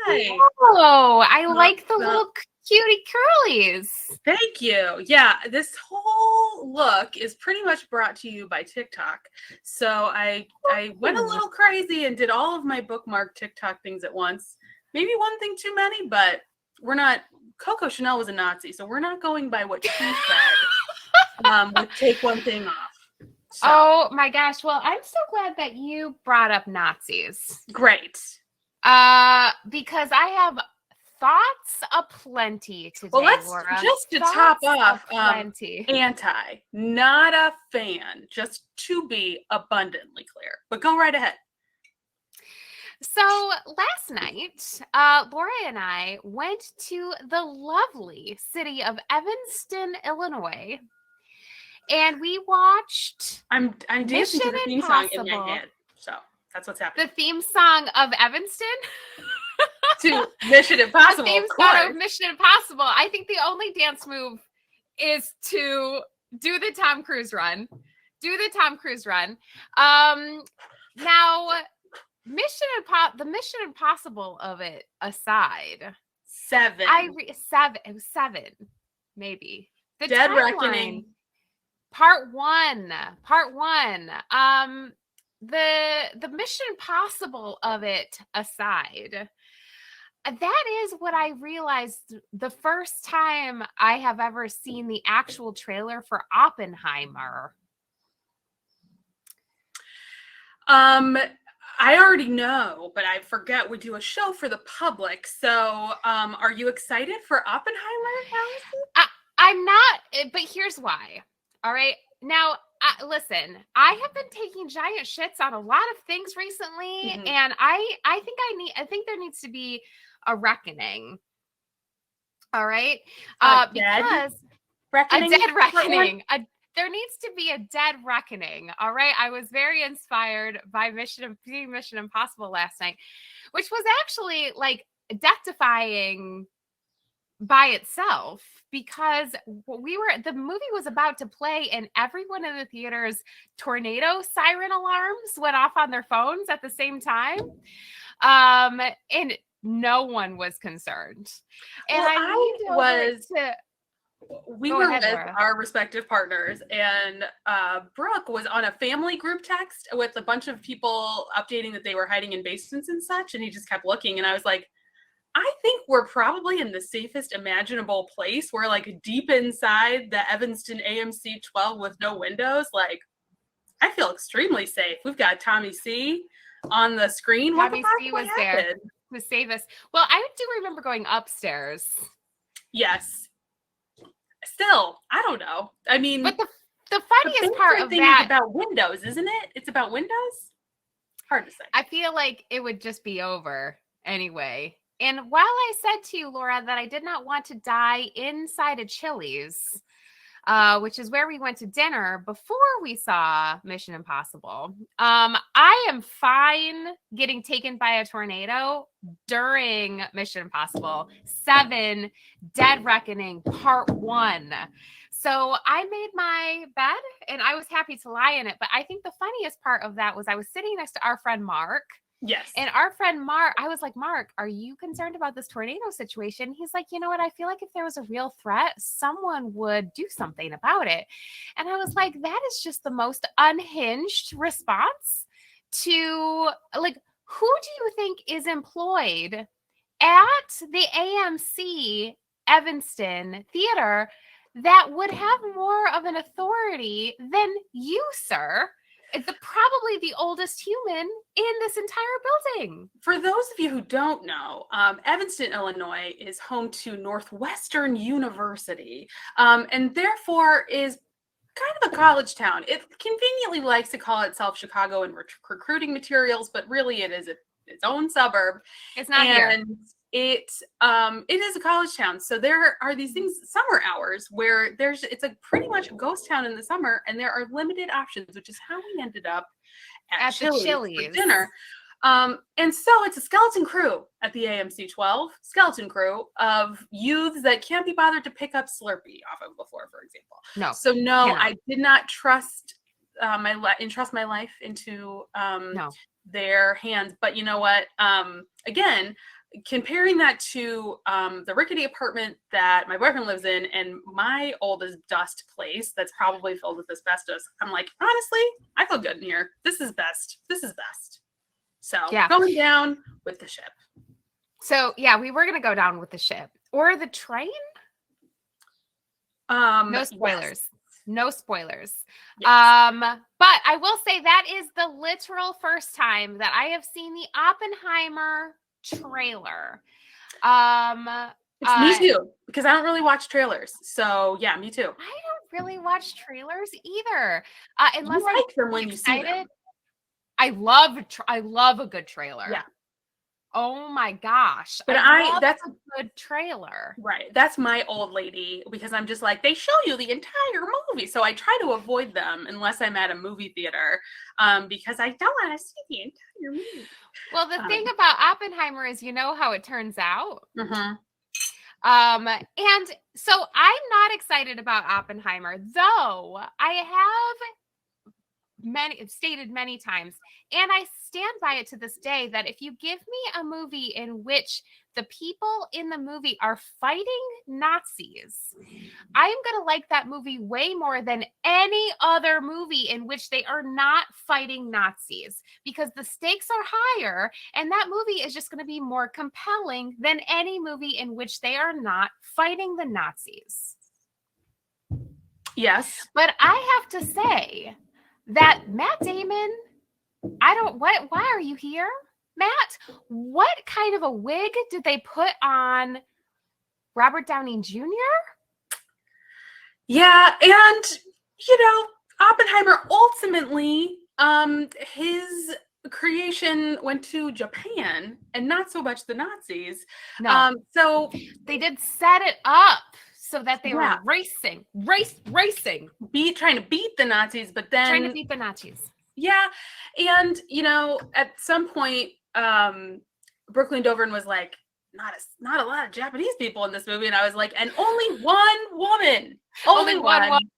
Hi. Oh, I like the Well, little cutie curlies. thank you. Yeah, this whole look is pretty much brought to you by TikTok. So I went a Ooh. little crazy and did all of my bookmark TikTok things at once. Maybe one thing too many, but we're not. Coco Chanel was a Nazi, so we're not going by what she said. With take one thing off. So Oh my gosh. Well, I'm so glad that you brought up Nazis. great. Because I have thoughts aplenty Well, today, let's Laura. just to top Thoughts off, aplenty. anti, not a fan, just to be abundantly clear. But go right ahead. So last night, Laura and I went to the lovely city of Evanston, Illinois, and we watched I'm dancing to Mission the theme song in my Impossible. head, so that's what's The happening. theme song of Evanston? To Mission The Impossible, theme of song course. of Mission Impossible. I think the only dance move is to do the Tom Cruise run. Do the Tom Cruise run. Now, the Mission Impossible of it aside, Seven. it was seven, maybe. The Dead timeline, Reckoning. part one. The Mission Impossible of it aside, that is what I realized the first time I have ever seen the actual trailer for Oppenheimer. I already know, but I forget we do a show for the public. So, are you excited for Oppenheimer, Allyson? I'm not, but here's why. All right. Now, listen, I have been taking giant shits on a lot of things recently, and I think there needs to be a reckoning. All right. Because reckoning. a dead reckoning. There needs to be a dead reckoning. All right. I was very inspired by Mission Impossible last night, which was actually like death-defying by itself, because the movie was about to play and everyone in the theater's tornado siren alarms went off on their phones at the same time. And no one was concerned. And we were with our respective partners, and Brooke was on a family group text with a bunch of people updating that they were hiding in basements and such, and he just kept looking, and I was like, I think we're probably in the safest imaginable place. We're like deep inside the Evanston AMC 12 with no windows. Like, I feel extremely safe. We've got Tommy C on the screen. Tommy C was there to save us. Well, I do remember going upstairs. Yes. Still, I don't know. I mean, but the funniest part of that is about windows, isn't it? It's about windows. Hard to say. I feel like it would just be over anyway. And while I said to you, Laura, that I did not want to die inside a Chili's, which is where we went to dinner before we saw Mission Impossible, I am fine getting taken by a tornado during Mission Impossible 7 Dead Reckoning Part 1. So I made my bed and I was happy to lie in it. But I think the funniest part of that was I was sitting next to our friend Mark. Yes. And our friend Mark, I was like, Mark, are you concerned about this tornado situation? He's like, you know what? I feel like if there was a real threat, someone would do something about it. And I was like, that is just the most unhinged response to, like, who do you think is employed at the AMC Evanston Theater that would have more of an authority than you, sir? Probably the oldest human in this entire building. For those of you who don't know, Evanston, Illinois is home to Northwestern University, and therefore is kind of a college town. It conveniently likes to call itself Chicago in recruiting materials, but really it is its own suburb. It's not here. It is a college town, so there are these things, summer hours, where it's a pretty much a ghost town in the summer, and there are limited options, which is how we ended up at Chili's for dinner. And so it's a skeleton crew at the AMC 12, skeleton crew of youths that can't be bothered to pick up Slurpee off of the floor, for example. No. So no, I did not entrust my life into their hands. But you know what? Again, comparing that to the rickety apartment that my boyfriend lives in and my old as dust place that's probably filled with asbestos, I'm like, honestly, I feel good in here. This is best. This is best. So going down with the ship. So yeah, we were going to go down with the ship or the train. No spoilers. Yes. No spoilers. Yes. But I will say that is the literal first time that I have seen the Oppenheimer trailer. Me too, because I don't really watch trailers. So yeah, me too. I don't really watch trailers either. Unless you like them when you see them. I love a good trailer. Yeah. Oh my gosh. But that's a good trailer. Right. That's my old lady, because I'm just like, they show you the entire movie. So I try to avoid them unless I'm at a movie theater, because I don't want to see the entire movie. Well, the thing about Oppenheimer is, you know how it turns out. Mm-hmm. And so I'm not excited about Oppenheimer, though I have stated many times, and I stand by it to this day, that if you give me a movie in which the people in the movie are fighting Nazis, I'm going to like that movie way more than any other movie in which they are not fighting Nazis, because the stakes are higher and that movie is just going to be more compelling than any movie in which they are not fighting the Nazis. Yes. But I have to say that Matt Damon, why are you here, Matt? What kind of a wig did they put on Robert Downey Jr.? Yeah, and, Oppenheimer ultimately, his creation went to Japan and not so much the Nazis. No. So they did set it up so that they were racing, trying to beat the Nazis, but then trying to beat the Nazis. Yeah, and at some point, Brooklyn Dovern was like, not a lot of Japanese people in this movie, and I was like, and only one woman, only one woman.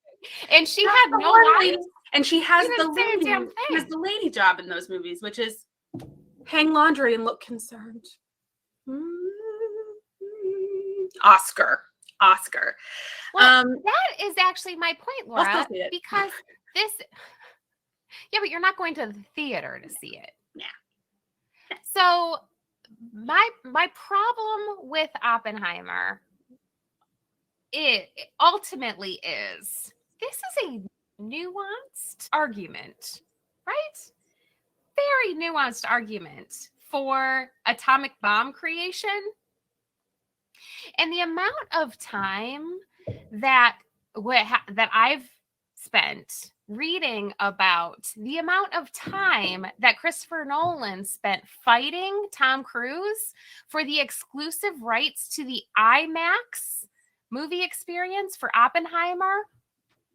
And she had no lines, and she has the lady job in those movies, which is hang laundry and look concerned. Oscar. Well, that is actually my point, Laura, because this. Yeah, but you're not going to the theater to see it. Yeah. So my problem with Oppenheimer, it ultimately is, this is a nuanced argument, right? Very nuanced argument for atomic bomb creation. And the amount of time that I've spent reading about the amount of time that Christopher Nolan spent fighting Tom Cruise for the exclusive rights to the IMAX movie experience for Oppenheimer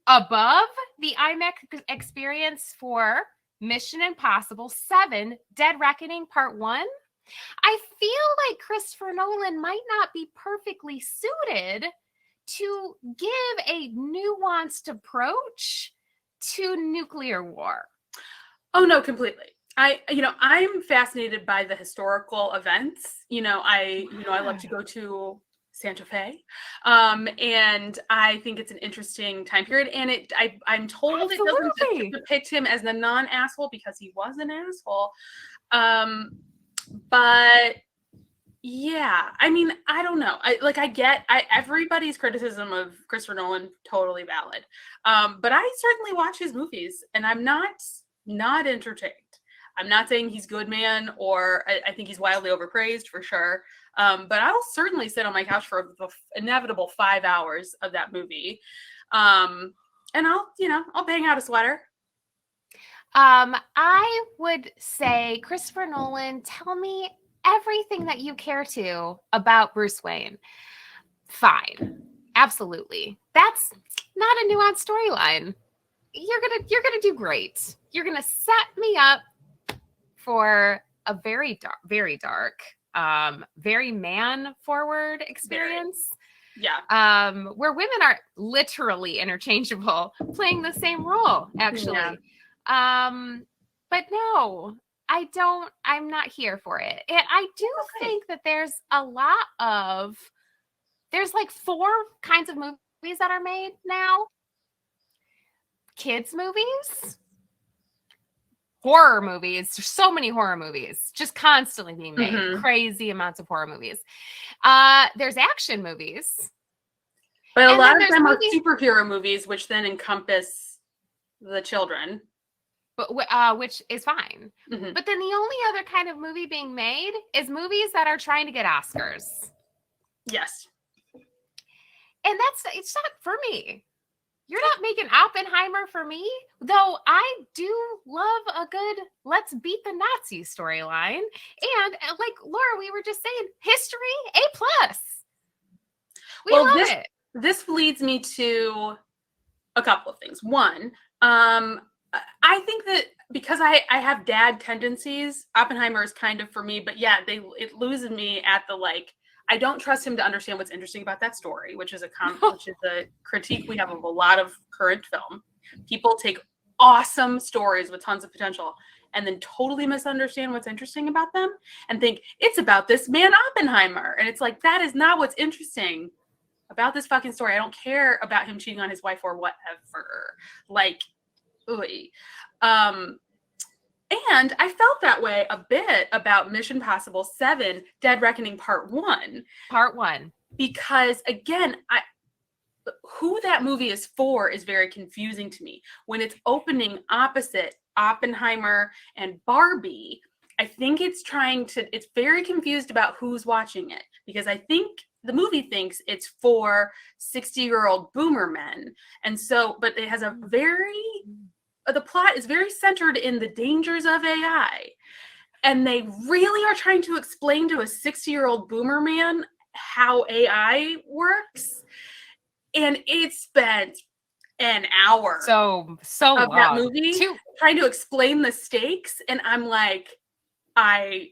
above the IMAX experience for Mission Impossible 7 Dead Reckoning Part 1. I feel like Christopher Nolan might not be perfectly suited to give a nuanced approach to nuclear war. Oh no, completely. I'm fascinated by the historical events. I love to go to Santa Fe, and I think it's an interesting time period. And I'm told it doesn't depict him as the non-asshole, because he was an asshole. But yeah, I don't know. I get everybody's criticism of Christopher Nolan, totally valid. But I certainly watch his movies, and I'm not entertained. I'm not saying he's good man, or I think he's wildly overpraised for sure. But I'll certainly sit on my couch for the inevitable 5 hours of that movie. And I'll bang out a sweater. I would say, Christopher Nolan, tell me everything that you care to about Bruce Wayne. Fine. Absolutely. That's not a nuanced storyline. You're gonna do great. You're gonna set me up for a very dark, very man-forward experience. Yeah. Where women are literally interchangeable, playing the same role, actually. Yeah. But no, I'm not here for it. And I do think that there's like 4 kinds of movies that are made now. Kids movies, horror movies. There's so many horror movies just constantly being made. Crazy amounts of horror movies. There's action movies. But a lot of them are superhero movies, which then encompass the children. But which is fine. But then the only other kind of movie being made is movies that are trying to get Oscars. Yes. And it's not for me. You're not making Oppenheimer for me, though I do love a good let's beat the Nazis storyline. And like Laura, we were just saying, history, A+. We love it. This leads me to a couple of things. One, I think that because I have dad tendencies, Oppenheimer is kind of for me, but yeah, it loses me at the like, I don't trust him to understand what's interesting about that story, which is a critique we have of a lot of current film. People take awesome stories with tons of potential and then totally misunderstand what's interesting about them and think it's about this man Oppenheimer. And it's like, that is not what's interesting about this fucking story. I don't care about him cheating on his wife or whatever. Like, ooey. And I felt that way a bit about Mission Impossible 7 Dead Reckoning Part 1. Part 1. Because again, who that movie is for is very confusing to me. When it's opening opposite Oppenheimer and Barbie, I think it's very confused about who's watching it. Because I think the movie thinks it's for 60-year-old boomer men. And so, but it has the plot is very centered in the dangers of AI. And they really are trying to explain to a 60-year-old boomer man how AI works. And it spent an hour so of long. That movie trying to explain the stakes. And I'm like, I've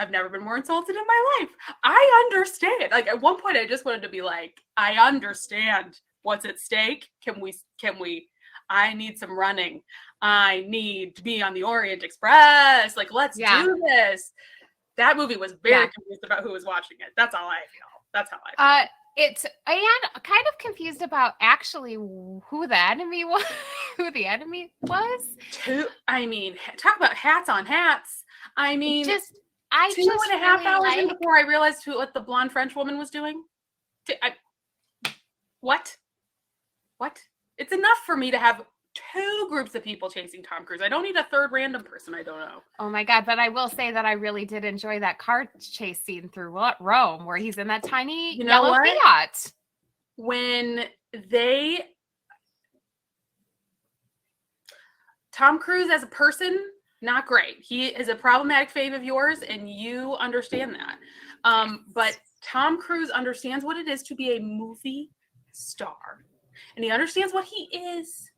never been more insulted in my life. I understand. Like at one point I just wanted to be like, I understand what's at stake. Can we I need some running. I need to be on the Orient Express. Like, let's do this. That movie was very confused about who was watching it. That's all I feel. That's how I feel. And kind of confused about actually who the enemy was. I mean, talk about hats on hats. I mean, 2.5 hours in before I realized what the blonde French woman was doing. What? It's enough for me to have 2 groups of people chasing Tom Cruise. I don't need a third random person I don't know. Oh my God. But I will say that I really did enjoy that car chase scene through Rome where he's in that tiny yellow Fiat. When Tom Cruise as a person, not great. He is a problematic fave of yours and you understand that. But Tom Cruise understands what it is to be a movie star. And he understands what he is.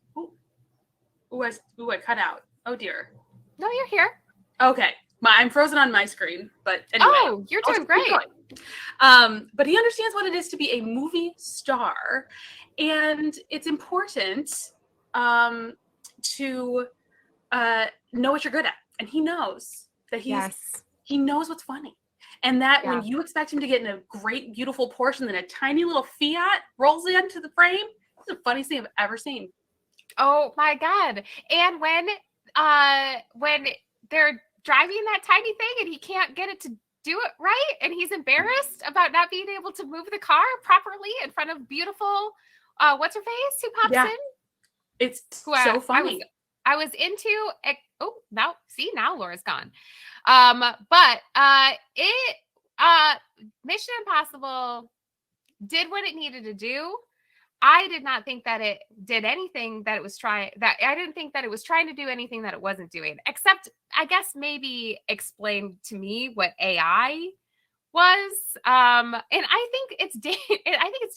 Ooh, I cut out. Oh, dear. No, you're here. Okay. I'm frozen on my screen. But anyway. Oh, you're doing great. But he understands what it is to be a movie star. And it's important to know what you're good at. And he knows that he knows what's funny. And that when you expect him to get in a great, beautiful Porsche and then a tiny little Fiat rolls into the frame, it's the funniest thing I've ever seen. Oh my God. And when they're driving that tiny thing and he can't get it to do it right and he's embarrassed about not being able to move the car properly in front of beautiful what's her face who pops in. It's so funny. I was into now Laura's gone. But Mission Impossible did what it needed to do. I did not think that it did anything that it was trying. I didn't think that it was trying to do anything that it wasn't doing, except I guess maybe explain to me what AI was. And I think it's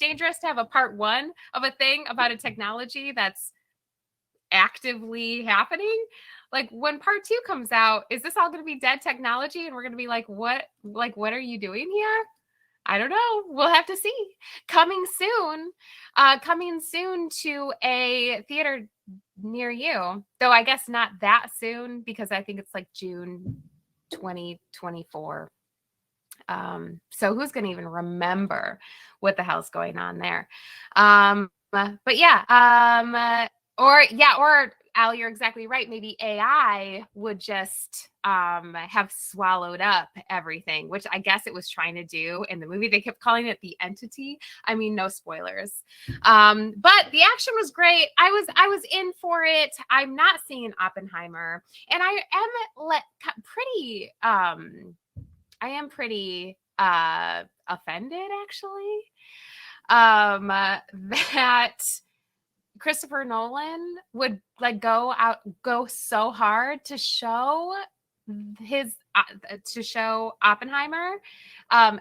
dangerous to have a part 1 of a thing about a technology that's actively happening. Like when part 2 comes out, is this all going to be dead technology? And we're going to be like, what are you doing here? I don't know. We'll have to see. Coming soon to a theater near you, though I guess not that soon, because I think it's like June 2024. So who's going to even remember what the hell's going on there? But yeah, or Al, you're exactly right. Maybe AI would just have swallowed up everything, which I guess it was trying to do in the movie. They kept calling it the entity. I mean, no spoilers. But the action was great. I was in for it. I'm not seeing Oppenheimer, and I am pretty offended, actually, that Christopher Nolan would like go so hard to show Oppenheimer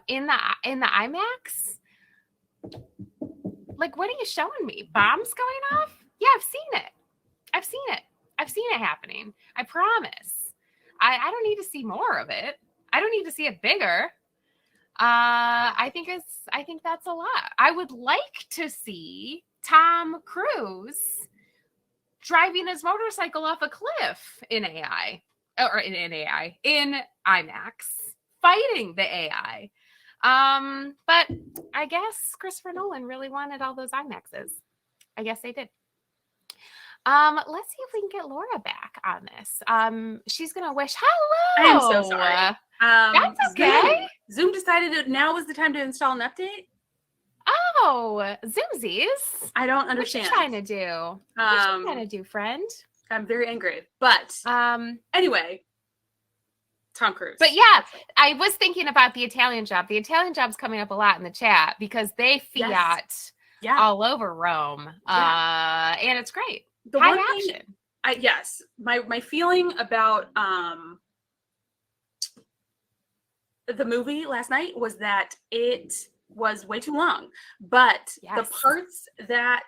in the IMAX. Like, what are you showing me? Bombs going off? Yeah, I've seen it happening. I promise. I don't need to see more of it. I don't need to see it bigger. I think that's a lot. I would like to see Tom Cruise driving his motorcycle off a cliff in IMAX, fighting the AI. But I guess Christopher Nolan really wanted all those IMAXs. I guess they did. Let's see if we can get Laura back on this. She's gonna wish hello. I am so sorry. That's okay. Zoom decided that now was the time to install an update. Oh, Zoomsies. I don't understand. What you trying to do? What you trying to do, friend? I'm very angry. But anyway, Tom Cruise. But yeah, I was thinking about the Italian Job. The Italian Job's coming up a lot in the chat because they fiat all over Rome. And it's great. The high one action. Thing, yes. My feeling about the movie last night was that it was way too long, but the parts that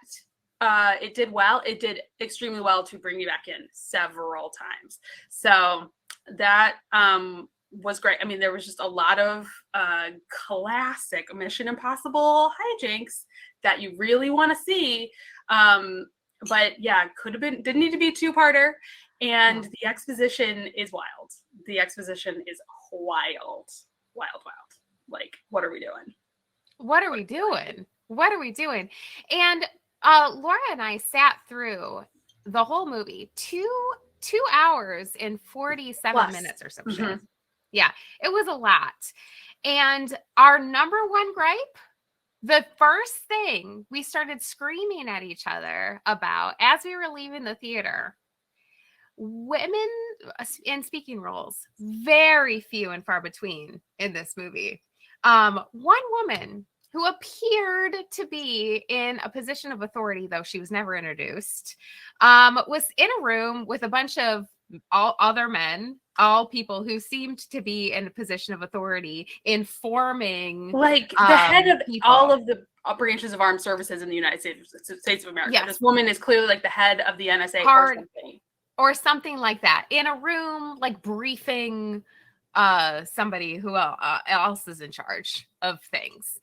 it did well, it did extremely well to bring me back in several times. So that was great. I mean, there was just a lot of classic Mission Impossible hijinks that you really want to see. But yeah, didn't need to be a two-parter. And the exposition is wild. The exposition is wild. Like, what are we doing? What are we doing? And Laura and I sat through the whole movie, 2 hours and 47 minutes or some shit. Yeah, it was a lot. And our number one gripe, the first thing we started screaming at each other about as we were leaving the theater, women in speaking roles, very few and far between in this movie. One woman who appeared to be in a position of authority, though she was never introduced, was in a room with a bunch of all other men, all people who seemed to be in a position of authority, informing like the head of people. All of the branches of armed services in the United States of America. Yes. This woman is clearly like the head of the NSA or something like that, in a room like briefing somebody who else is in charge of things,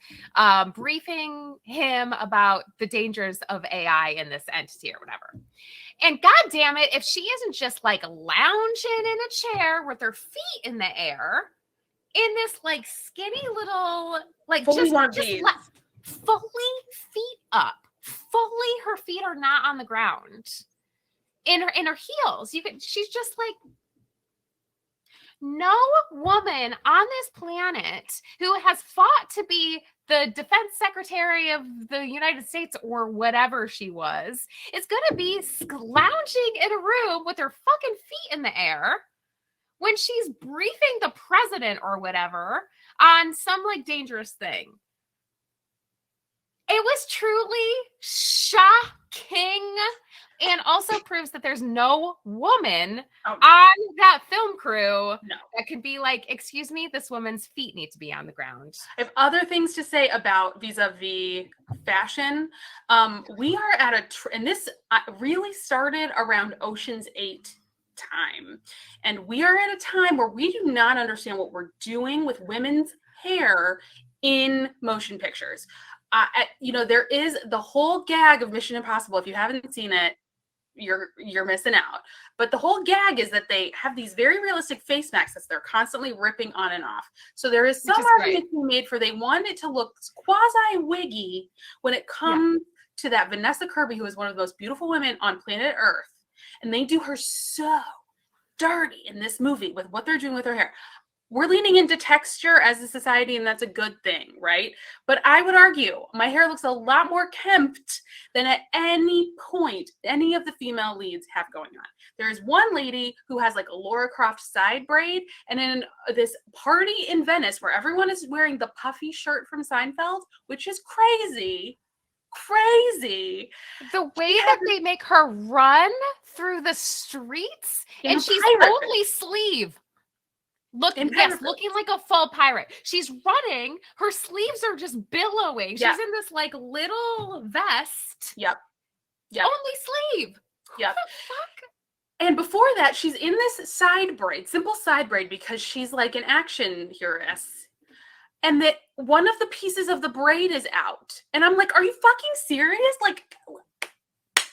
briefing him about the dangers of AI in this entity or whatever. And god damn it, if she isn't just like lounging in a chair with her feet in the air in this like skinny little like fully feet up, fully her feet are not on the ground, in her heels. She's just like, no woman on this planet who has fought to be the defense secretary of the United States or whatever she was is going to be lounging in a room with her fucking feet in the air when she's briefing the president or whatever on some like dangerous thing. It was truly shocking, and also proves that there's no woman on that film crew that could be like, excuse me, this woman's feet need to be on the ground. I have other things to say about vis-a-vis fashion. We are at and this really started around Ocean's 8 time. And we are at a time where we do not understand what we're doing with women's hair in motion pictures. There is the whole gag of Mission Impossible. If you haven't seen it, you're missing out. But the whole gag is that they have these very realistic face masks that they're constantly ripping on and off. So there is some argument to be made for they want it to look quasi-wiggy when it comes to that Vanessa Kirby, who is one of the most beautiful women on planet Earth. And they do her so dirty in this movie with what they're doing with her hair. We're leaning into texture as a society, and that's a good thing, right? But I would argue my hair looks a lot more kempt than at any point any of the female leads have going on. There's one lady who has like a Laura Croft side braid, and in this party in Venice where everyone is wearing the puffy shirt from Seinfeld, which is crazy. The way that they make her run through the streets, and she's only sleeve. Looking like a full pirate. She's running. Her sleeves are just billowing. She's in this like little vest. Yep. Only sleeve. Yep. What the fuck? And before that, she's in this side braid, simple side braid, because she's like an action heroess. And that one of the pieces of the braid is out. And I'm like, are you fucking serious? Like,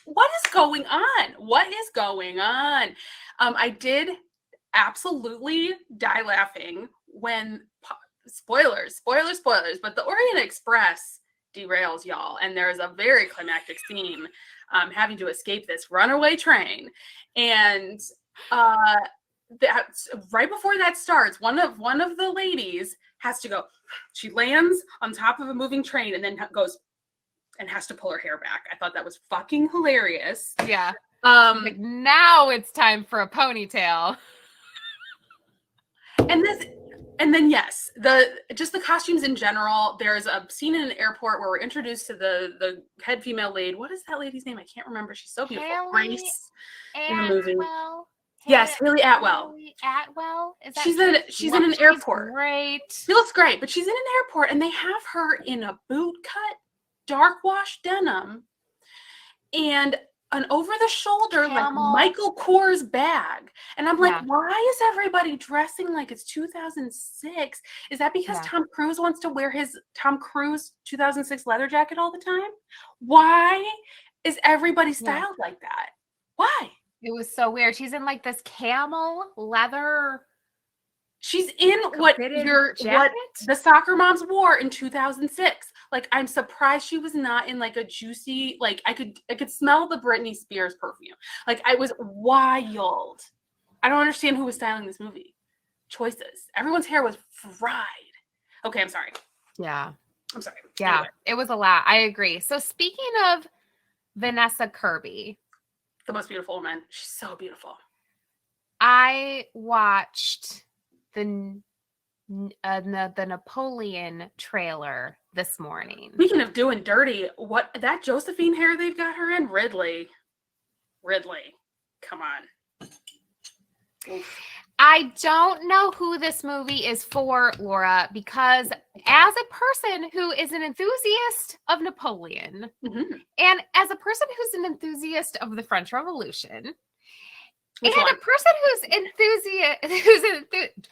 what is going on? What is going on? I did absolutely die laughing when spoilers, but the Orient Express derails, y'all, and there's a very climactic scene having to escape this runaway train, and that's right before that starts. One of the ladies has to go. She lands on top of a moving train and then goes and has to pull her hair back. I thought that was fucking hilarious. Yeah. Like, now it's time for a ponytail. And then yes, the costumes in general. There's a scene in an airport where we're introduced to the head female lead. What is that lady's name? I can't remember. She's so beautiful. Grace in the movie. Yes, Haley Atwell. Is that she's in an airport. Great. She looks great, but she's in an airport and they have her in a boot cut, dark wash denim, and an over-the-shoulder like Michael Kors bag. And I'm like, why is everybody dressing like it's 2006? Is that because Tom Cruise wants to wear his Tom Cruise 2006 leather jacket all the time? Why is everybody styled like that? Why? It was so weird. She's in like this camel leather. She's in what the soccer moms wore in 2006. Like, I'm surprised she was not in like a juicy, like I could smell the Britney Spears perfume. Like, I was wild. I don't understand who was styling this movie. Choices. Everyone's hair was fried. Okay, I'm sorry. Yeah. I'm sorry. Yeah, anyway. It was a lot. I agree. So speaking of Vanessa Kirby, the most beautiful woman. She's so beautiful. I watched the Napoleon trailer this morning. Speaking of doing dirty, what that Josephine hair they've got her in? Ridley, come on. Oof. I don't know who this movie is for, Laura, because as a person who is an enthusiast of Napoleon, and as a person who's an enthusiast of the French Revolution, a person who's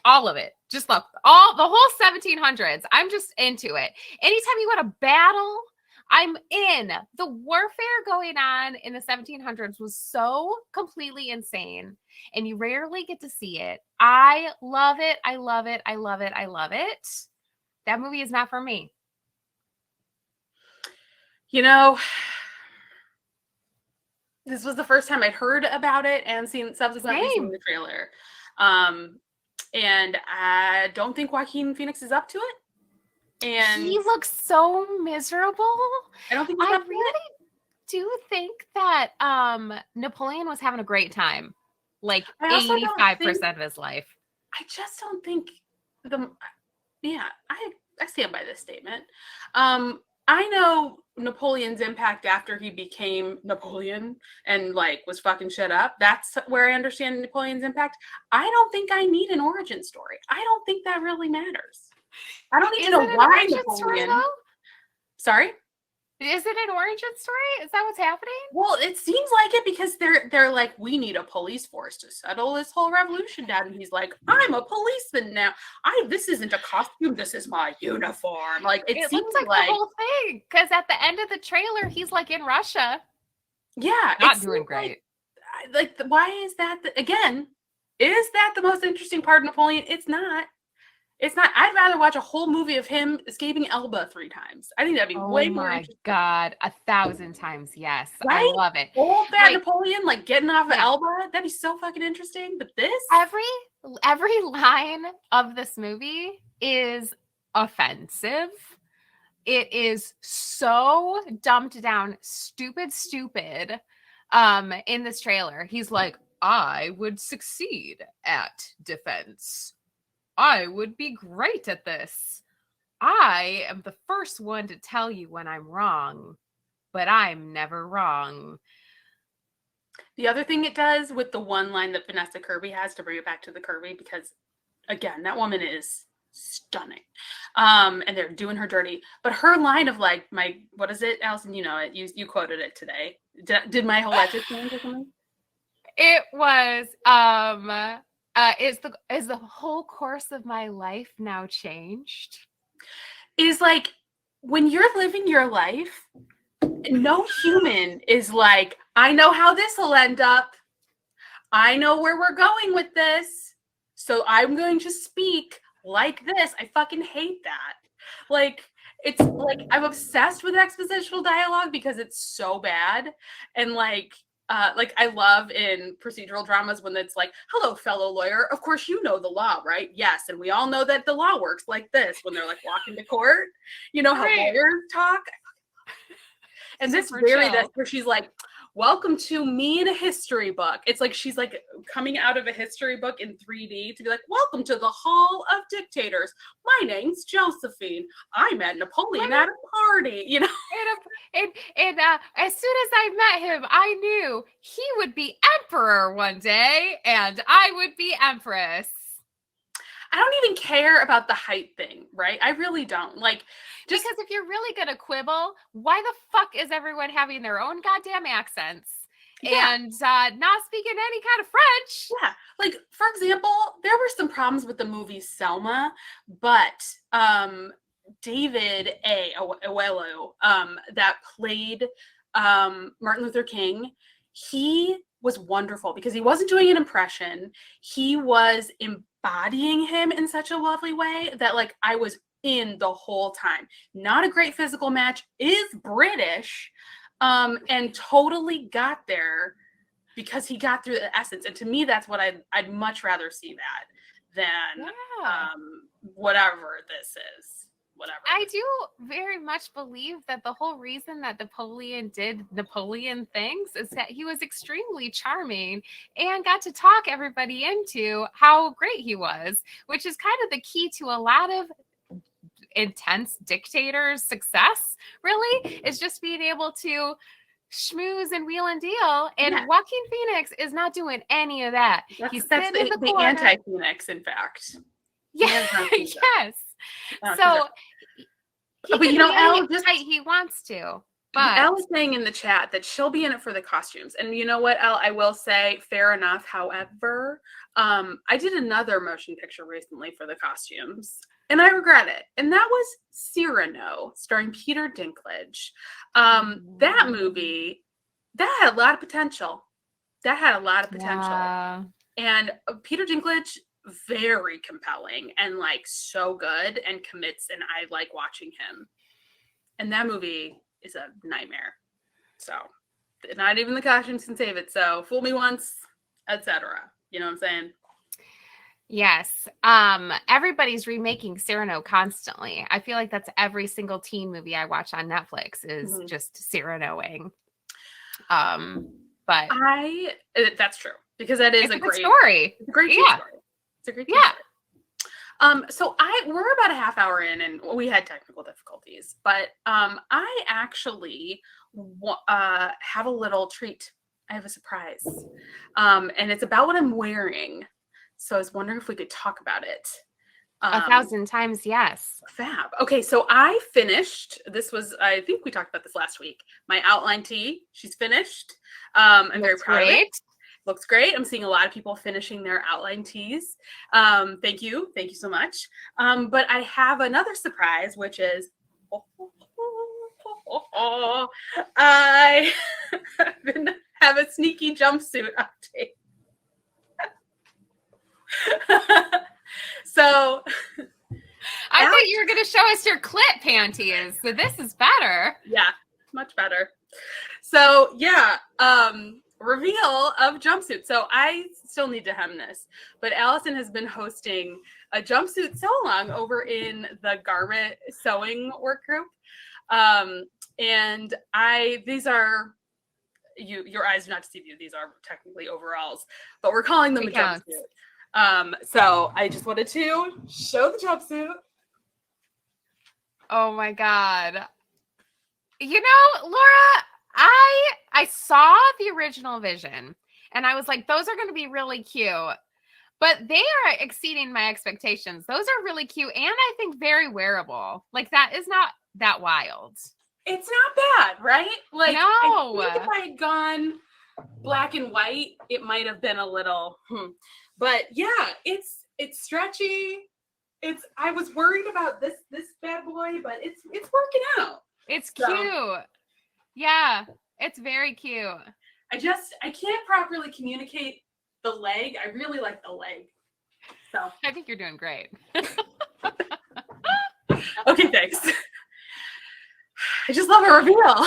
all of it, just look, the whole 1700s, I'm just into it. Anytime you want a battle, I'm in. The warfare going on in the 1700s was so completely insane, and you rarely get to see it. I love it. I love it. I love it. I love it. That movie is not for me. You know, this was the first time I'd heard about it and subsequently seen the trailer. And I don't think Joaquin Phoenix is up to it. And he looks so miserable. I don't think I really do think that Napoleon was having a great time. Like 85% of his life. I just don't think I stand by this statement. I know Napoleon's impact after he became Napoleon and like was fucking shit up. That's where I understand Napoleon's impact. I don't think I need an origin story. I don't think that really matters. I don't need to know why Napoleon. Sorry? Is it an origin story? Is that what's happening? Well, it seems like it because they're like, we need a police force to settle this whole revolution down. And he's like, I'm a policeman now. This isn't a costume. This is my uniform. Like it seems looks like the whole thing. Because at the end of the trailer, he's like in Russia. Yeah, not doing great. why is that? Again, is that the most interesting part of Napoleon? It's not. It's not. I'd rather watch a whole movie of him escaping Elba 3 times. I think that'd be way more interesting. Oh my God, 1,000 times yes. Right? I love it. Old fat Napoleon, like getting off of Elba. That'd be so fucking interesting. But this, every line of this movie is offensive. It is so dumbed down, stupid. In this trailer, he's like, I would succeed at defense. I would be great at this. I am the first one to tell you when I'm wrong, but I'm never wrong. The other thing it does with the one line that Vanessa Kirby has, to bring it back to the Kirby, because again, that woman is stunning. And they're doing her dirty. But her line of like, what is it, Allyson? You know it. You quoted it today. Did my whole life change or something? It was is the whole course of my life now changed? Is like, when you're living your life, no human is like, I know how this will end up. I know where we're going with this. So I'm going to speak like this. I fucking hate that. Like, it's like, I'm obsessed with expositional dialogue because it's so bad. And like I love in procedural dramas when it's like, hello, fellow lawyer. Of course, you know the law, right? Yes. And we all know that the law works like this when they're like walking to court. You know how lawyers talk? And this very, that's where she's like, welcome to me in a history book. It's like she's like coming out of a history book in 3D to be like, welcome to the Hall of Dictators. My name's Josephine. I met Napoleon at a party, you know. And as soon as I met him, I knew he would be emperor one day, and I would be empress. I don't even care about the height thing, right? I really don't. Like, just because if you're really gonna quibble, why the fuck is everyone having their own goddamn accents and not speaking any kind of French? Yeah, like for example, there were some problems with the movie Selma, but David Oyelowo, that played Martin Luther King, he was wonderful because he wasn't doing an impression. He was embodying him in such a lovely way that like I was in the whole time. Not a great physical match, is British, and totally got there because he got through the essence. And to me, that's what I'd much rather see that than whatever this is. Whatever. I do very much believe that the whole reason that Napoleon did Napoleon things is that he was extremely charming and got to talk everybody into how great he was, which is kind of the key to a lot of intense dictators' success, really, is just being able to schmooze and wheel and deal. And Joaquin Phoenix is not doing any of that. That's the anti-Phoenix, in fact. Yes. So but you know, Elle, he wants to. But Elle is saying in the chat that she'll be in it for the costumes. And you know what, Elle, I will say, fair enough. However, I did another motion picture recently for the costumes, and I regret it. And that was Cyrano, starring Peter Dinklage. That movie, that had a lot of potential. Yeah. And Peter Dinklage, very compelling and like so good and commits, and I like watching him. And that movie is a nightmare. So not even the costumes can save it. So fool me once, etc. You know what I'm saying? Yes. Everybody's remaking Cyrano constantly. I feel like that's every single teen movie I watch on Netflix is just Cyranoing. But that's true, because that is a great story. It's a great story. It's a great story. So we're about a half hour in, and we had technical difficulties, but I actually have a little treat. I have a surprise, and it's about what I'm wearing. So I was wondering if we could talk about it. 1,000 times yes. Fab. Okay, so I finished. I think we talked about this last week. My outline tee. She's finished. I'm very proud of it. Looks great. I'm seeing a lot of people finishing their outline tees. Thank you so much. But I have another surprise, which is I have been have a sneaky jumpsuit update. So I thought you were going to show us your clit panties. So this is better. Yeah, much better. So yeah, reveal of jumpsuit. So I still need to hem this, but Allyson has been hosting a jumpsuit sew along over in the garment sewing work group. And these are your eyes do not deceive you. These are technically overalls, but we're calling them a jumpsuit. So I just wanted to show the jumpsuit. Oh my God. You know, Laura, I saw the original vision and I was like, those are going to be really cute, but they are exceeding my expectations. Those are really cute. And I think very wearable. Like that is not that wild. It's not bad, right? Like, no. I think if I had gone black and white, it might have been a little, but yeah, it's stretchy. I was worried about this bad boy, but it's working out. It's cute. Yeah, it's very cute. I can't properly communicate the leg. I really like the leg. So I think you're doing great. Okay, thanks. I just love a reveal.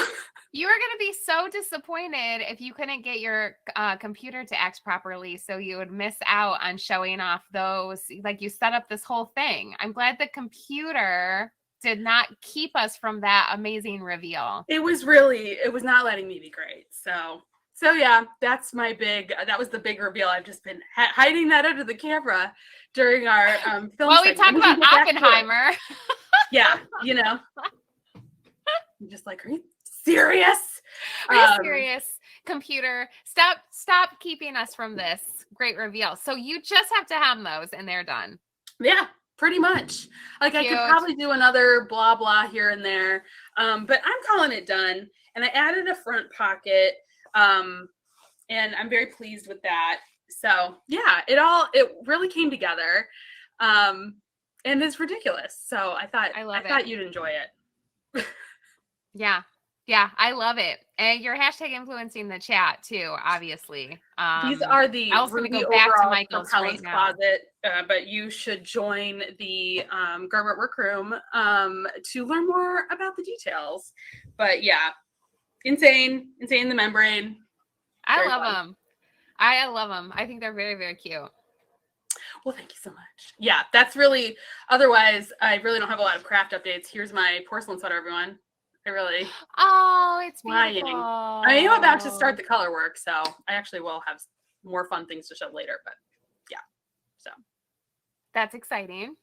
You are going to be so disappointed if you couldn't get your computer to act properly, so you would miss out on showing off those. Like you set up this whole thing. I'm glad the computer did not keep us from that amazing reveal. It was not letting me be great. So yeah, that was the big reveal. I've just been hiding that under the camera during our film. Well, we talked about Oppenheimer. Yeah, you know. I'm just like, are you serious? Are you serious? Computer, stop keeping us from this great reveal. So you just have to hem those and they're done. Yeah, pretty much. Like cute. I could probably do another blah blah here and there. But I'm calling it done. And I added a front pocket. And I'm very pleased with that. So yeah, it really came together. And it's ridiculous. So I thought you'd enjoy it. Yeah. Yeah, I love it. And you're hashtag influencing the chat too, obviously. These are the I was going to go back to Michael's right now. Closet, but you should join the garment workroom to learn more about the details. But yeah, insane the membrane. I love them. I love them. I think they're very, very cute. Well, thank you so much. Yeah, that's really, otherwise, I really don't have a lot of craft updates. Here's my porcelain sweater, everyone. Oh, it's beautiful. I am about to start the color work, so I actually will have more fun things to show later, but yeah. So that's exciting.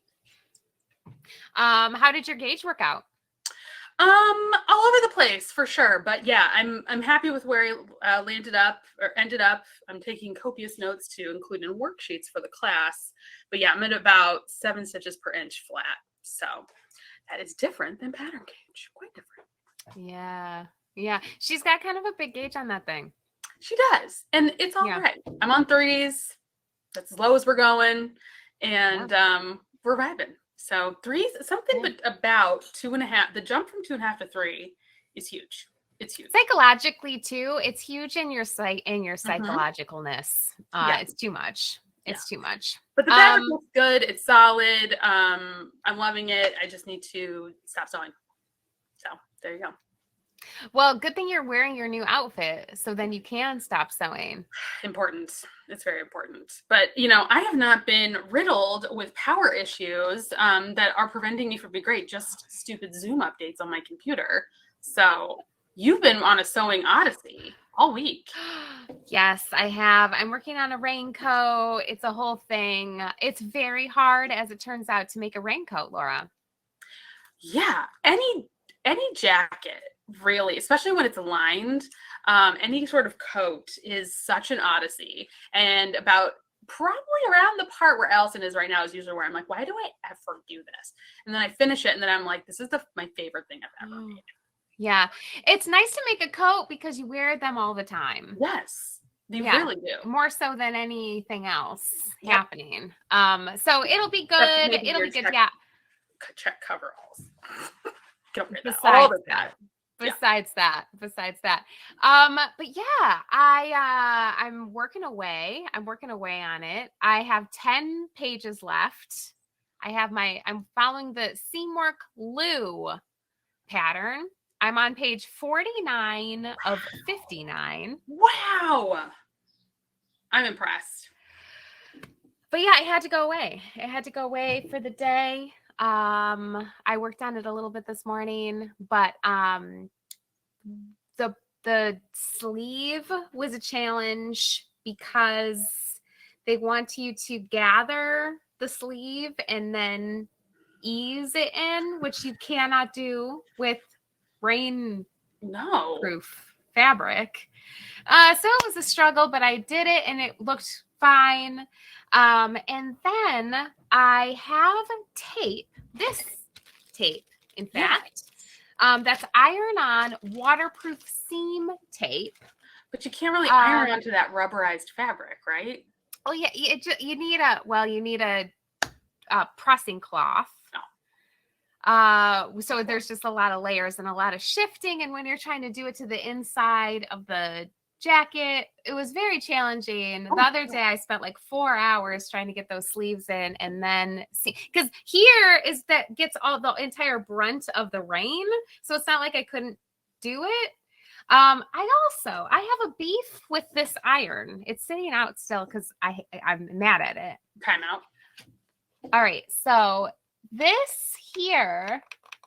How did your gauge work out? All over the place for sure, but yeah, I'm happy with where I ended up. I'm taking copious notes to include in worksheets for the class, but yeah, I'm at about 7 stitches per inch flat. So that is different than pattern gauge, quite different. Yeah. She's got kind of a big gauge on that thing. She does, and it's all right. I'm on 3s. That's as low as we're going, and we're vibing. So 3s, something but about 2.5. The jump from 2.5 to 3 is huge. It's huge. Psychologically too, it's huge in your psychologicalness. It's too much. It's too much. But the fabric looks good. It's solid. I'm loving it. I just need to stop sewing. So there you go. Well, good thing you're wearing your new outfit, so then you can stop sewing. Important. It's very important. But, I have not been riddled with power issues that are preventing me from being great. Just stupid Zoom updates on my computer. So you've been on a sewing odyssey all week. Yes, I have. I'm working on a raincoat. It's a whole thing. It's very hard, as it turns out, to make a raincoat, Laura. Yeah. Any jacket, really, especially when it's lined, any sort of coat is such an odyssey. And about probably around the part where Allyson is right now is usually where I'm like, why do I ever do this? And then I finish it, and then I'm like, this is my favorite thing I've ever made. Yeah. It's nice to make a coat because you wear them all the time. Yes. You really do. More so than anything else happening. So it'll be good. It'll be good. Yeah. Check coveralls. Get over that. Besides All of that. besides that. But yeah, I'm working away. I'm working away on it. I have 10 pages left. I'm following the Seamwork Lou pattern. I'm on page 49 of 59. Wow. I'm impressed. But yeah, it had to go away. It had to go away for the day. I worked on it a little bit this morning, but the sleeve was a challenge because they want you to gather the sleeve and then ease it in, which you cannot do with rainproof fabric. So it was a struggle, but I did it and it looked fine. And then I have tape, this tape, in fact, that's iron-on waterproof seam tape. But you can't really iron onto that rubberized fabric, right? Oh yeah, you need a pressing cloth. So there's just a lot of layers and a lot of shifting, and when you're trying to do it to the inside of the jacket, it was very challenging. The other day I spent like 4 hours trying to get those sleeves in, and then see, because here is that gets all the entire brunt of the rain, so it's not like I couldn't do it. I have a beef with this iron. It's sitting out still because I'm mad at it. Time out. All right, so this here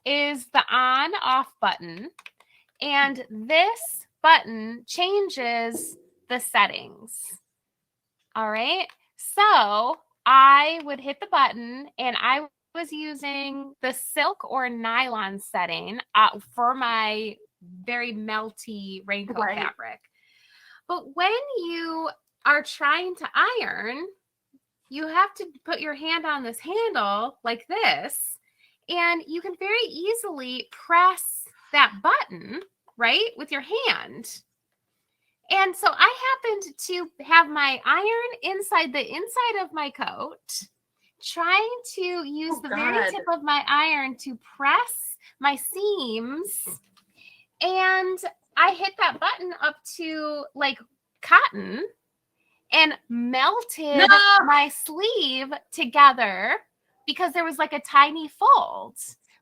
is the on off button, and this button changes the settings. All right, so I would hit the button, and I was using the silk or nylon setting for my very melty raincoat fabric. But when you are trying to iron, you have to put your hand on this handle like this, and you can very easily press that button, right, with your hand. And so I happened to have my iron inside the inside of my coat, trying to use very tip of my iron to press my seams. And I hit that button up to like cotton and melted my sleeve together because there was like a tiny fold.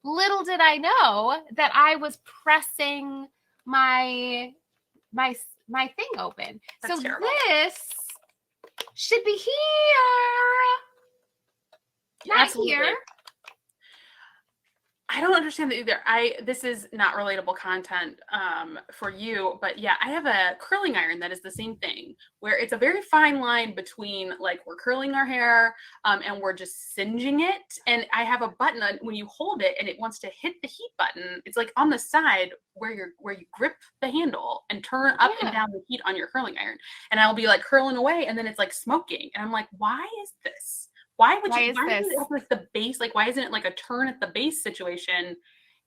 Little did I know that I was pressing my thing open. That's terrible. This should be here. Not Absolutely. Here. I don't understand that either. This is not relatable content for you, but yeah, I have a curling iron that is the same thing, where it's a very fine line between like we're curling our hair and we're just singeing it. And I have a button on, when you hold it and it wants to hit the heat button, it's like on the side where you grip the handle and turn up and down the heat on your curling iron. And I'll be like curling away, and then it's like smoking. And I'm like, why is this? Why would you? Why is it like the base? Like, why isn't it like a turn at the base situation?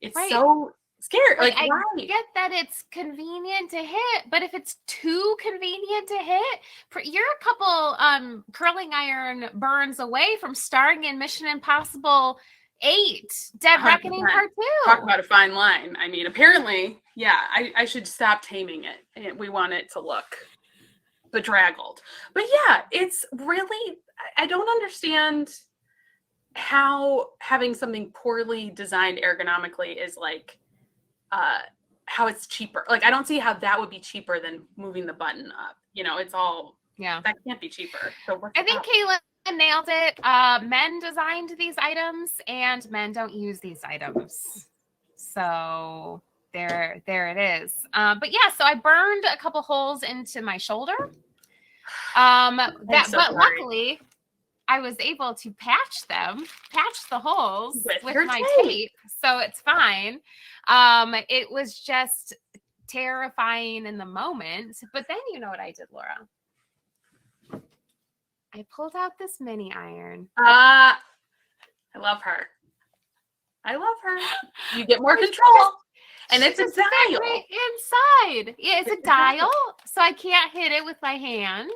It's so scary. Like, I why? get that it's convenient to hit, but if it's too convenient to hit, you're a couple curling iron burns away from starring in Mission Impossible 8: Dead Reckoning Part 2. Talk about a fine line. I mean, apparently, yeah, I should stop taming it. We want it to look bedraggled. But yeah, it's really, I don't understand how having something poorly designed ergonomically is like how it's cheaper. Like, I don't see how that would be cheaper than moving the button up. You know, it's all, that can't be cheaper. So I think Kayla nailed it. Men designed these items, and men don't use these items. So there it is. But yeah, so I burned a couple holes into my shoulder. But luckily I was able to patch the holes with my tape. So it's fine. It was just terrifying in the moment. But then you know what I did, Laura? I pulled out this mini iron. I love her. You get more control. And it's a dial. Right inside. Yeah, it's a dial. So I can't hit it with my hand.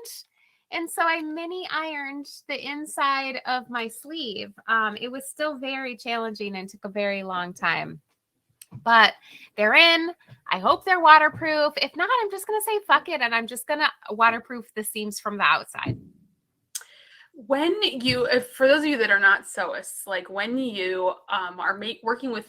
And so I mini ironed the inside of my sleeve. It was still very challenging and took a very long time. but they're in. I hope they're waterproof. If not, I'm just going to say fuck it. And I'm just going to waterproof the seams from the outside. When you, for those of you that are not sewists, like when you are working with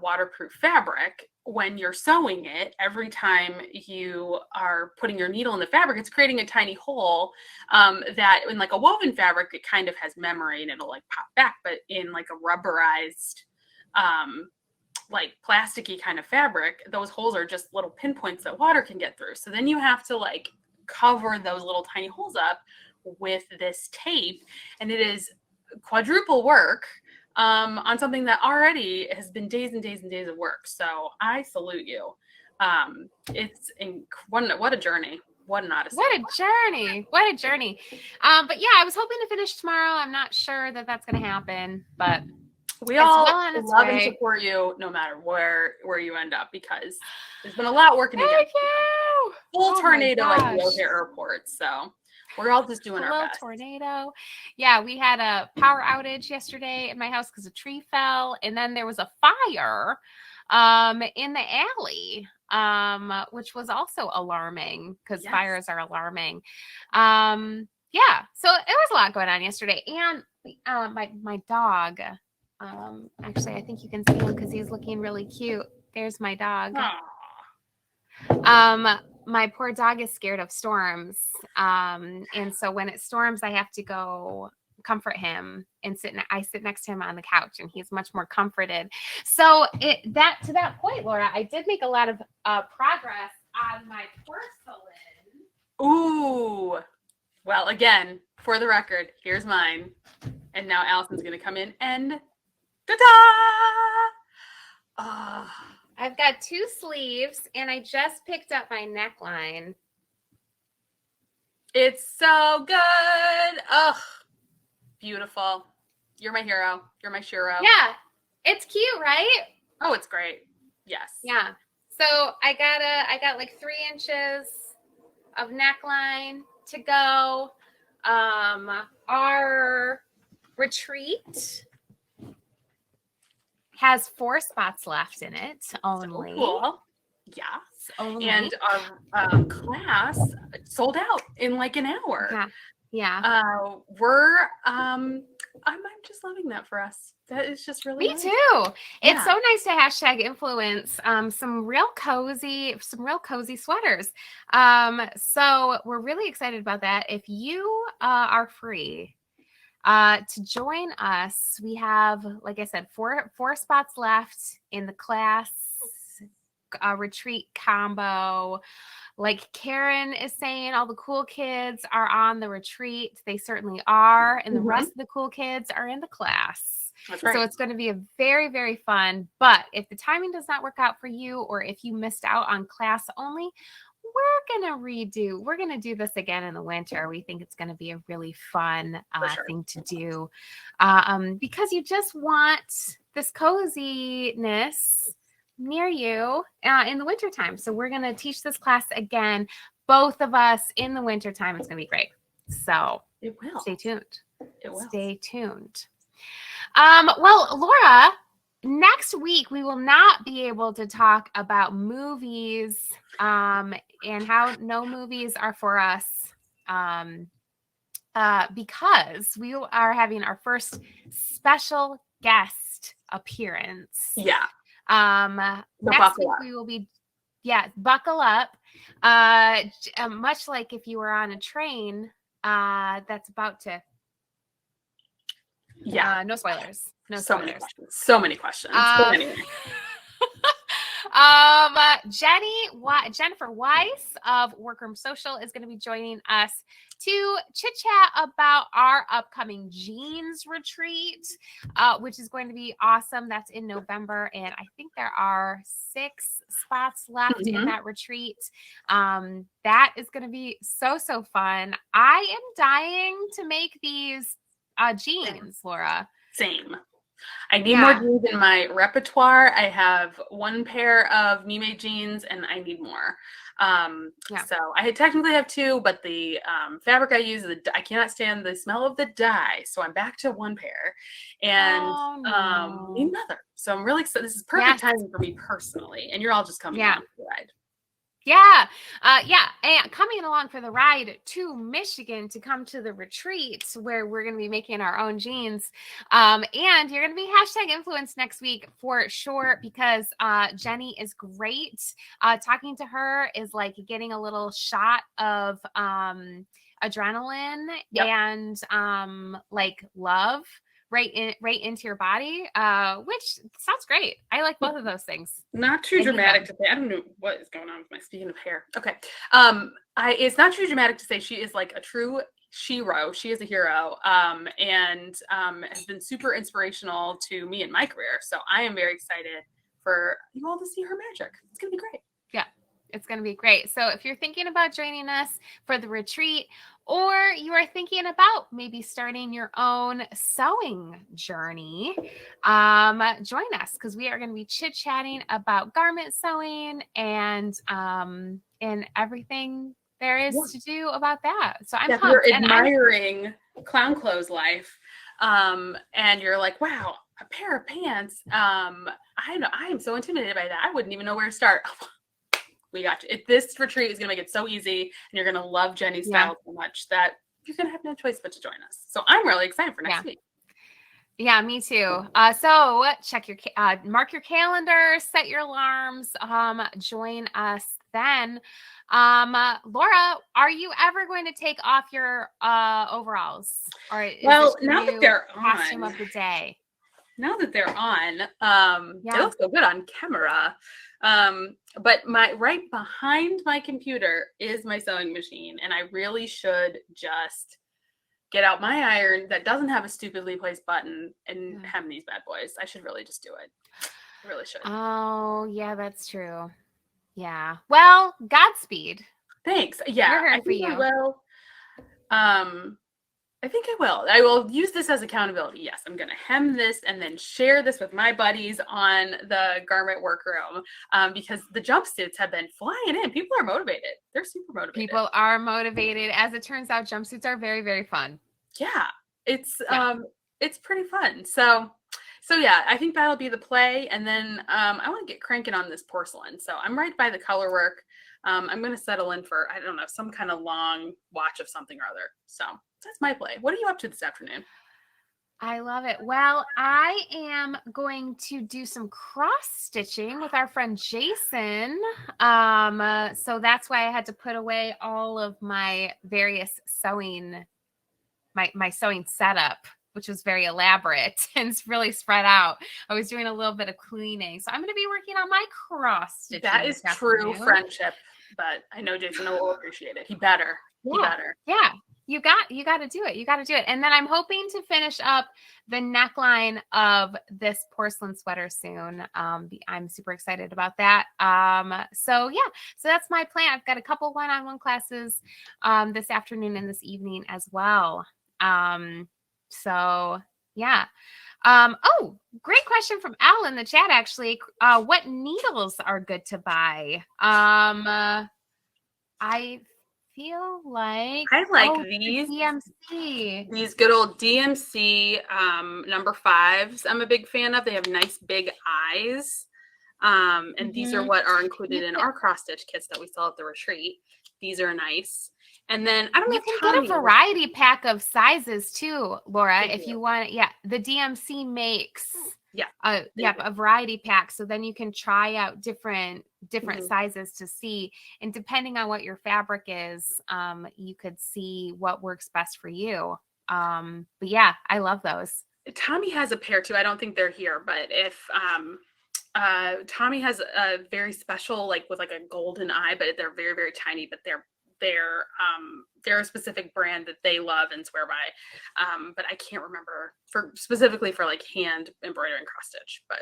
waterproof fabric, when you're sewing it, every time you are putting your needle in the fabric, it's creating a tiny hole that in like a woven fabric, it kind of has memory and it'll like pop back. But in like a rubberized, like plasticky kind of fabric, those holes are just little pinpoints that water can get through. So then you have to like cover those little tiny holes up with this tape, and it is quadruple work on something that already has been days and days and days of work. So I salute you. It's what a journey. What an odyssey. What a journey. What a journey. But yeah, I was hoping to finish tomorrow. I'm not sure that that's going to happen, but we all love and support you no matter where you end up, because there's been a lot working against you. Full tornado at the O'Hare Airport. So we're all just doing our best. Tornado. Yeah, we had a power outage yesterday in my house because a tree fell, and then there was a fire in the alley, which was also alarming because fires are alarming. Yeah, so it was a lot going on yesterday, and my dog. Actually, I think you can see him because he's looking really cute. There's my dog. My poor dog is scared of storms. And so when it storms, I have to go comfort him and I sit next to him on the couch, and he's much more comforted. So to that point, Laura, I did make a lot of progress on my porcelain. Ooh. Well, again, for the record, here's mine. And now Allyson's going to come in and ta-da! I've got 2 sleeves, and I just picked up my neckline. It's so good. Ugh. Beautiful. You're my hero. You're my shiro. Yeah. It's cute, right? Oh, it's great. Yes. Yeah. So I got like 3 inches of neckline to go. Our retreat has 4 spots left in it only. So cool. Yes. Only. And our class sold out in like an hour. Yeah. Yeah. I'm just loving that for us. That is just really Me too. It's so nice to hashtag influence some real cozy sweaters. So we're really excited about that. If you are free to join us, we have, like I said, four spots left in the class retreat combo. Like Karen is saying, all the cool kids are on the retreat. They certainly are. And the rest of the cool kids are in the class. That's right. So it's going to be a very, very fun. But if the timing does not work out for you, or if you missed out on class only, we're going to do this again in the winter. We think it's going to be a really fun thing to do because you just want this coziness near you in the wintertime. So we're going to teach this class again, both of us in the wintertime. It's going to be great. So it will. Stay tuned. It will. Stay tuned. Well, Laura, next week we will not be able to talk about movies and how no movies are for us because we are having our first special guest appearance. Yeah. Next week we will be, buckle up. Much like if you were on a train that's about to. Yeah. No spoilers. No spoilers. spoilers. So many questions. Jennifer Weiss of Workroom Social is going to be joining us to chit chat about our upcoming jeans retreat, which is going to be awesome. That's in November, and I think there are 6 spots left in that retreat. That is going to be so fun. I am dying to make these jeans, Laura. Same. I need more jeans in my repertoire. I have 1 pair of me-made jeans, and I need more. So I technically have 2, but the fabric I use, I cannot stand the smell of the dye. So I'm back to 1 pair and need another. So I'm really excited. This is perfect timing for me personally. And you're all just coming along for the ride. Yeah. And coming along for the ride to Michigan to come to the retreat where we're going to be making our own jeans. And you're going to be #influence next week for sure, because Jenny is great. Talking to her is like getting a little shot of adrenaline and like love right into your body, which sounds great. I like both of those things. Not too dramatic to say. I don't know what is going on with my, speaking of hair. Okay. It's not too dramatic to say she is like a true shero. She is a hero, and has been super inspirational to me in my career. So I am very excited for you all to see her magic. It's going to be great. Yeah, it's going to be great. So if you're thinking about joining us for the retreat, or you are thinking about maybe starting your own sewing journey, join us, because we are going to be chit-chatting about garment sewing and everything there is to do about that. So I'm pumped. You're admiring clown clothes life, and you're like, wow, a pair of pants. I am so intimidated by that. I wouldn't even know where to start. We got you. This retreat is going to make it so easy, and you're going to love Jenny's style so much that you're going to have no choice but to join us. So I'm really excited for next week. Yeah, me too. So check your, mark your calendar, set your alarms, join us then. Laura, are you ever going to take off your overalls? Or now that they're costume of the day? Now that they're on, they look so good on camera. But right behind my computer is my sewing machine, and I really should just get out my iron that doesn't have a stupidly placed button and hem these bad boys. I should really just do it. I really should. Oh, yeah, that's true. Yeah. Well, Godspeed. Thanks. Yeah, I think I will. I think I will. I will use this as accountability. Yes, I'm going to hem this and then share this with my buddies on the garment workroom, because the jumpsuits have been flying in. People are motivated. They're super motivated. People are motivated. As it turns out, jumpsuits are very, very fun. Yeah, it's pretty fun. So yeah, I think that'll be the play. And then I want to get cranking on this porcelain. So I'm right by the color work. I'm going to settle in for, I don't know, some kind of long watch of something or other. So that's my play. What are you up to this afternoon? I love it. Well, I am going to do some cross stitching with our friend Jason. So that's why I had to put away all of my various sewing, my sewing setup, which was very elaborate and it's really spread out. I was doing a little bit of cleaning. So I'm going to be working on my cross stitching. That is true friendship, but I know Jason will appreciate it. He better. Yeah. You got to do it. You got to do it. And then I'm hoping to finish up the neckline of this porcelain sweater soon. I'm super excited about that. So that's my plan. I've got a couple one-on-one classes this afternoon and this evening as well. So yeah. Oh, great question from Al in the chat, actually. What needles are good to buy? I feel like I like these DMC. These good old DMC number 5s. I'm a big fan of. They have nice big eyes. And these are what are included in our cross stitch kits that we sell at the retreat. These are nice. And then I don't know. You can get a variety pack of sizes too, Laura, if you want. Yeah, the DMC makes a variety pack, so then you can try out different sizes to see, and depending on what your fabric is, you could see what works best for you. But yeah, I love those. Tommy has a pair too. I don't think they're here, but if Tommy has a very special, like with like a golden eye, but they're very, very tiny, but they're a specific brand that they love and swear by. But I can't remember specifically for like hand embroidery and cross stitch, but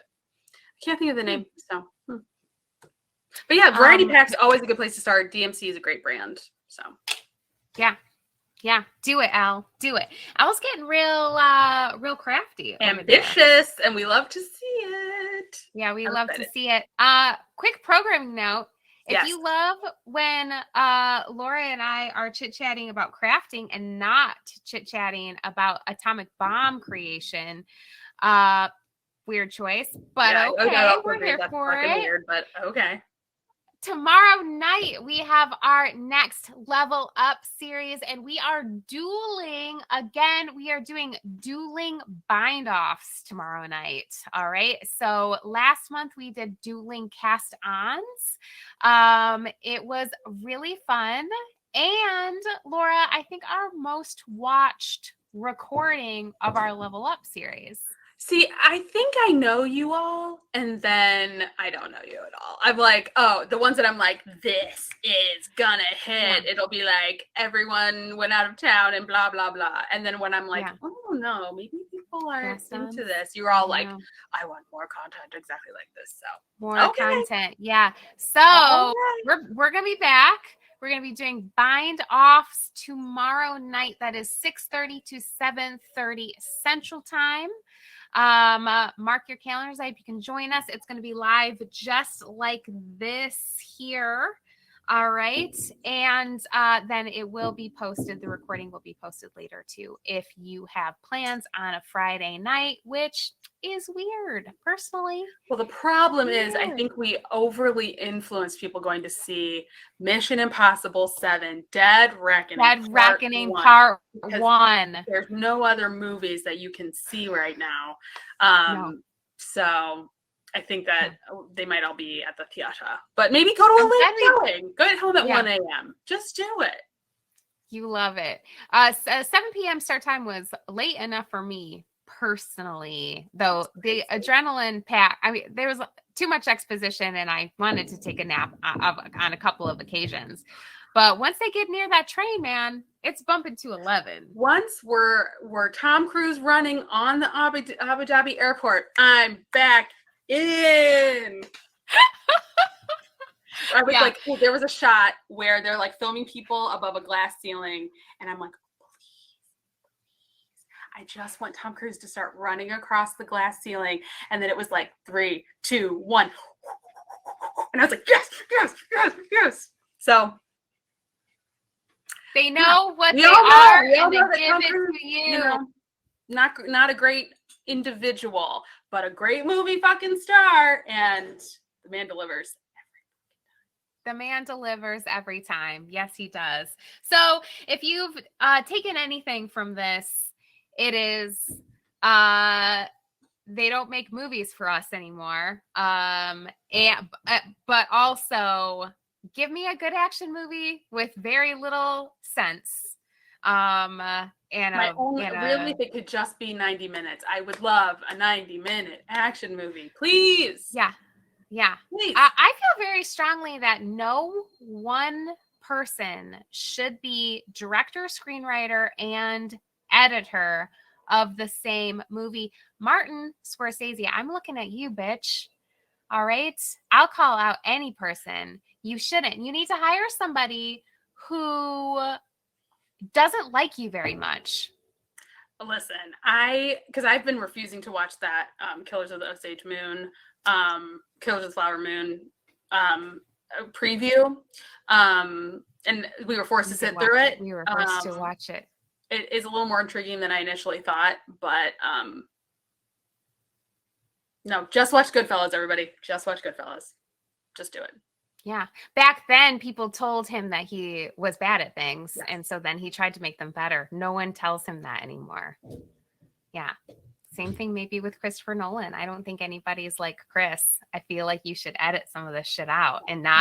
I can't think of the name. So, but yeah, variety packs always a good place to start. DMC is a great brand. So, yeah, do it, Al. Do it. Al's getting real crafty, ambitious, and we love to see it. Yeah, we love to see it. Quick programming note. If you love when Laura and I are chit-chatting about crafting and not chit-chatting about atomic bomb creation, weird choice, but okay, we're here for it. Weird, but okay. Tomorrow night, we have our next Level Up series, and we are dueling again. We are doing dueling bind-offs tomorrow night. All right. So last month we did dueling cast-ons. It was really fun. And Laura, I think our most watched recording of our Level Up series. See, I think I know you all, and then I don't know you at all. I'm like, oh, the ones that I'm like, this is gonna hit. Yeah. It'll be like everyone went out of town and blah, blah, blah. And then when I'm like, oh no, maybe people are into this. You're all like, I want more content exactly like this. So more content. Yeah. So we're gonna be back. We're going to be doing bind-offs tomorrow night. That is 6:30 to 7:30 Central Time. Mark your calendars. I hope you can join us. It's going to be live just like this here. All right. And then it will be posted. The recording will be posted later too, if you have plans on a Friday night, which is weird personally. Well, the problem is I think we overly influence people going to see Mission Impossible 7, Dead Reckoning Part 1. There's no other movies that you can see right now. So I think that they might all be at the theater, but maybe go to a late showing. Go at home at 1 a.m. Just do it. You love it. 7 p.m. start time was late enough for me personally, though the adrenaline pack. I mean, there was too much exposition, and I wanted to take a nap on a couple of occasions. But once they get near that train, man, it's bumping to 11. Once we're Tom Cruise running on the Abu Dhabi airport, I'm back in. I was like, oh, there was a shot where they're like filming people above a glass ceiling, and I'm like, I just want Tom Cruise to start running across the glass ceiling. And then it was like 3, 2, 1. And I was like, yes, yes, yes, yes. So they know what they are, and they give it to you. You know, not a great individual, but a great movie fucking star. And the man delivers. The man delivers every time. Yes, he does. So if you've taken anything from this, it is they don't make movies for us anymore. But also give me a good action movie with very little sense. Really, if it could just be 90 minutes. I would love a 90-minute action movie, please. Yeah. Please. I feel very strongly that no one person should be director, screenwriter, and editor of the same movie. Martin Scorsese, I'm looking at you, bitch. All right. I'll call out any person. You shouldn't. You need to hire somebody who doesn't like you very much. Listen, because I've been refusing to watch that Killers of the Osage Moon, Killers of the Flower Moon preview. And we were forced to sit through it. We were forced to watch it. It is a little more intriguing than I initially thought, but no, just watch Goodfellas, everybody. Just watch Goodfellas. Just do it. Yeah. Back then, people told him that he was bad at things, and so then he tried to make them better. No one tells him that anymore. Yeah. Same thing maybe with Christopher Nolan. I don't think anybody's like, Chris, I feel like you should edit some of this shit out and not